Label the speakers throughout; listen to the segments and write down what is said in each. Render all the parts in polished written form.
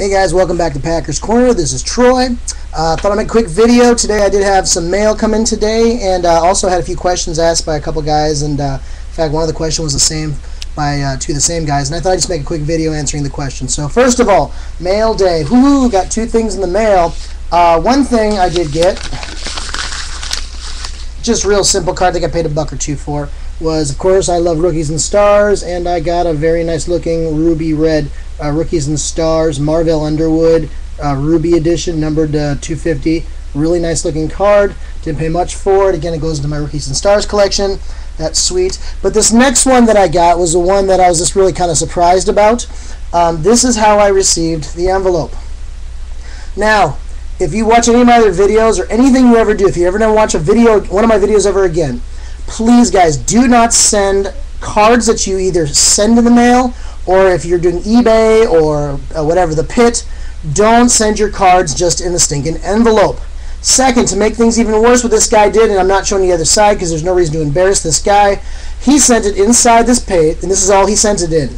Speaker 1: Hey guys, welcome back to Packers Corner. This is Troy. Thought I'd make a quick video. Today I did have some mail come in today, and also had a few questions asked by a couple guys, and in fact one of the questions was the same by two of the same guys, and I thought I'd just make a quick video answering the questions. So first of all, mail day. Woohoo, got two things in the mail. One thing I did get, just real simple card, I think I paid $1 or $2 for, was, of course, I love Rookies and Stars, and I got a very nice looking ruby red Rookies and Stars Marvell Underwood Ruby Edition, numbered 250. Really nice looking card. Didn't pay much for it. Again, it goes into my Rookies and Stars collection. That's sweet. But this next one that I got was the one that I was just really kind of surprised about. This is how I received the envelope. Now, if you watch any of my other videos or anything you ever do, if you ever want to watch a video, one of my videos ever again, please, guys, do not send cards that you either send in the mail, or if you're doing eBay or whatever, the pit, don't send your cards just in the stinking envelope. Second, to make things even worse, what this guy did, and I'm not showing the other side because there's no reason to embarrass this guy, he sent it inside this page, and this is all he sent it in.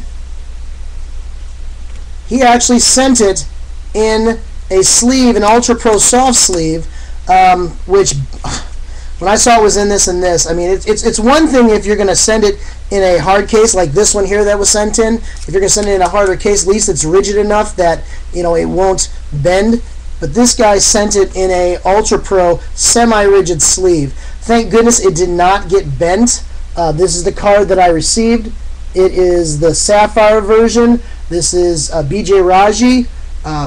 Speaker 1: He actually sent it in a sleeve, an Ultra Pro soft sleeve, which, when I saw it was in this and this, I mean, it's one thing if you're going to send it in a hard case like this one here that was sent in. If you're going to send it in a harder case, at least it's rigid enough that, you know, it won't bend. But this guy sent it in a Ultra Pro semi-rigid sleeve. Thank goodness it did not get bent. This is the card that I received. It is the Sapphire version. This is BJ Raji.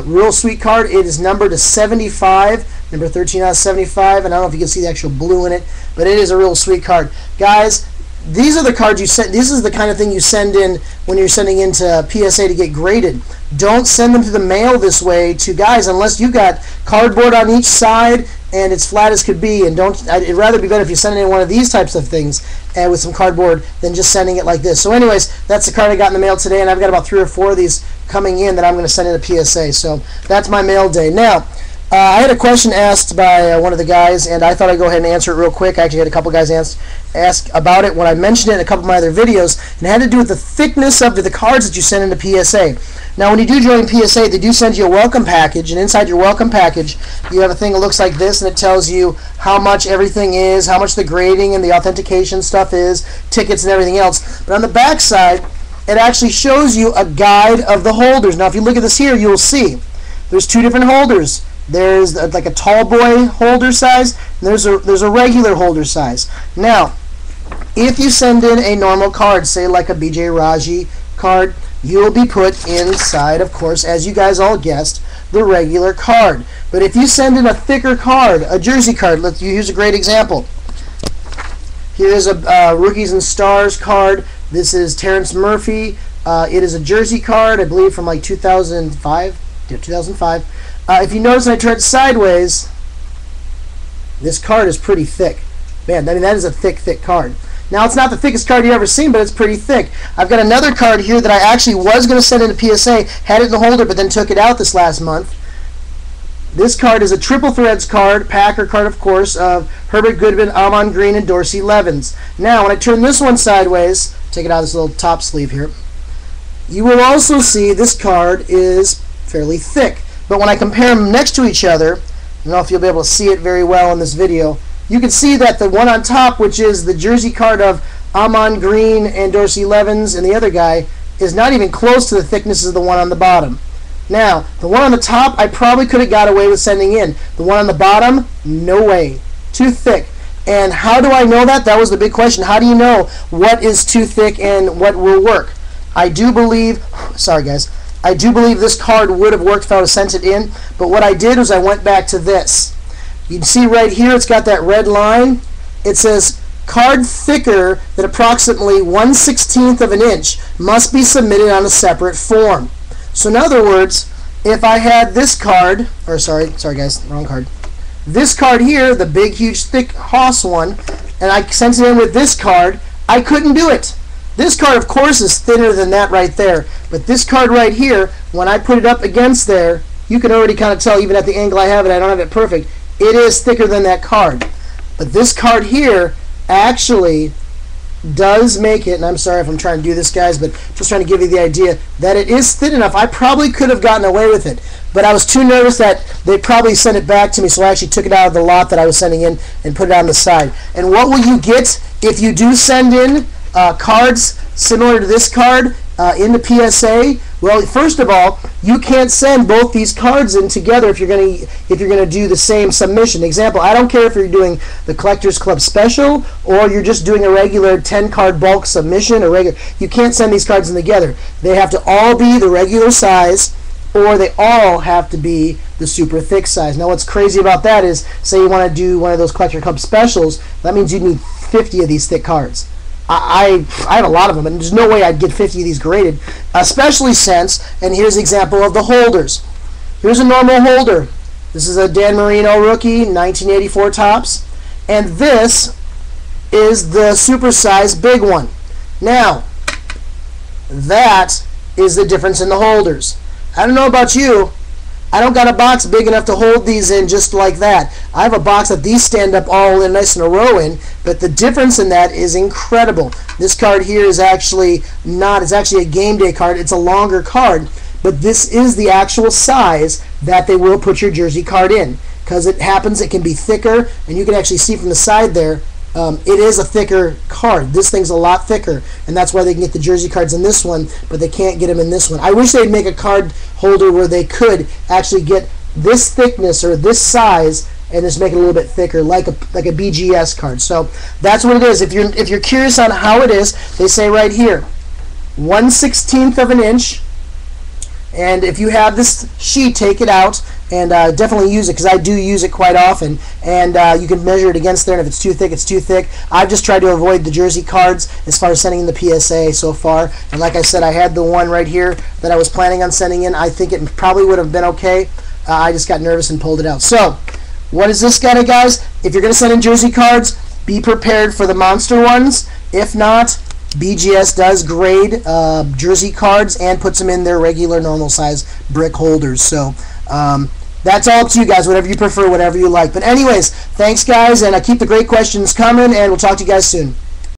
Speaker 1: Real sweet card. It is numbered to 75, number 13 out of 75, and I don't know if you can see the actual blue in it, but it is a real sweet card. Guys, these are the cards you send. This is the kind of thing you send in when you're sending into PSA to get graded. Don't send them to the mail this way to guys unless you got cardboard on each side and it's flat as could be. And it'd rather be better if you send it in one of these types of things and with some cardboard than just sending it like this. So anyways, that's the card I got in the mail today, and I've got about 3 or 4 of these coming in that I'm going to send in a PSA. So that's my mail day. Now, I had a question asked by one of the guys, and I thought I'd go ahead and answer it real quick. I actually had a couple guys ask about it when I mentioned it in a couple of my other videos, and it had to do with the thickness of the cards that you send into PSA. Now, when you do join PSA, they do send you a welcome package, and inside your welcome package, you have a thing that looks like this, and it tells you how much everything is, how much the grading and the authentication stuff is, tickets and everything else. But on the back side, it actually shows you a guide of the holders. Now, if you look at this here, you'll see there's 2 different holders. There's like a tall boy holder size, and there's a regular holder size. Now, if you send in a normal card, say like a BJ Raji card, you will be put inside, of course, as you guys all guessed, the regular card. But if you send in a thicker card, a jersey card, here's a great example. Here's a Rookies and Stars card. This is Terrence Murphy. It is a jersey card, I believe, from like 2005. Yeah, 2005. If you notice when I turn it sideways, this card is pretty thick. Man, I mean, that is a thick, thick card. Now, it's not the thickest card you've ever seen, but it's pretty thick. I've got another card here that I actually was going to send into PSA, had it in the holder, but then took it out this last month. This card is a Triple Threads card, Packer card, of course, of Herbert Goodman, Amon Green, and Dorsey Levens. Now, when I turn this one sideways, take it out of this little top sleeve here, you will also see this card is fairly thick. But when I compare them next to each other, I don't know if you'll be able to see it very well in this video, you can see that the one on top, which is the jersey card of Amon Green and Dorsey Levens and the other guy, is not even close to the thickness of the one on the bottom. Now, the one on the top, I probably could have got away with sending in. The one on the bottom, no way. Too thick. And how do I know that? That was the big question. How do you know what is too thick and what will work? I do believe, sorry guys, I do believe this card would have worked if I would have sent it in, but what I did was I went back to this. You can see right here it's got that red line. It says card thicker than approximately 1/16 of an inch must be submitted on a separate form. So in other words, if I had this card, or sorry guys, wrong card. This card here, the big, huge, thick Haas one, and I sent it in with this card, I couldn't do it. This card, of course, is thinner than that right there. But this card right here, when I put it up against there, you can already kind of tell, even at the angle I have it, I don't have it perfect, it is thicker than that card. But this card here actually does make it, and I'm sorry if I'm trying to do this, guys, but just trying to give you the idea that it is thin enough. I probably could have gotten away with it, but I was too nervous that they probably sent it back to me, so I actually took it out of the lot that I was sending in and put it on the side. And what will you get if you do send in cards similar to this card in the PSA? Well, first of all, you can't send both these cards in together if you're gonna do the same submission. Example, I don't care if you're doing the Collectors Club Special or you're just doing a regular 10-card bulk submission. You can't send these cards in together. They have to all be the regular size, or they all have to be the super thick size. Now, what's crazy about that is, say you want to do one of those Collector Club Specials, that means you need 50 of these thick cards. I have a lot of them, and there's no way I'd get 50 of these graded, especially since, and here's an example of the holders. Here's a normal holder. This is a Dan Marino rookie, 1984 tops, and this is the supersized big one. Now, that is the difference in the holders. I don't know about you, I don't got a box big enough to hold these in just like that. I have a box that these stand up all in nice in a row in, but the difference in that is incredible. This card here is actually not, it's actually a game day card. It's a longer card, but this is the actual size that they will put your jersey card in. Because it happens, it can be thicker, and you can actually see from the side there, it is a thicker card. This thing's a lot thicker, and that's why they can get the jersey cards in this one, but they can't get them in this one. I wish they'd make a card holder where they could actually get this thickness or this size and just make it a little bit thicker, like a BGS card. So that's what it is. If you're curious on how it is, they say right here, 1/16 of an inch. And if you have this sheet, take it out and definitely use it, because I do use it quite often. And you can measure it against there, and if it's too thick, it's too thick. I've just tried to avoid the jersey cards as far as sending in the PSA so far. And like I said, I had the one right here that I was planning on sending in. I think it probably would have been okay. I just got nervous and pulled it out. So, what is this got, guys? If you're going to send in jersey cards, be prepared for the monster ones. If not, BGS does grade jersey cards and puts them in their regular normal size brick holders. So that's all up to you guys, whatever you prefer, whatever you like. But anyways, thanks guys, and keep the great questions coming, and we'll talk to you guys soon.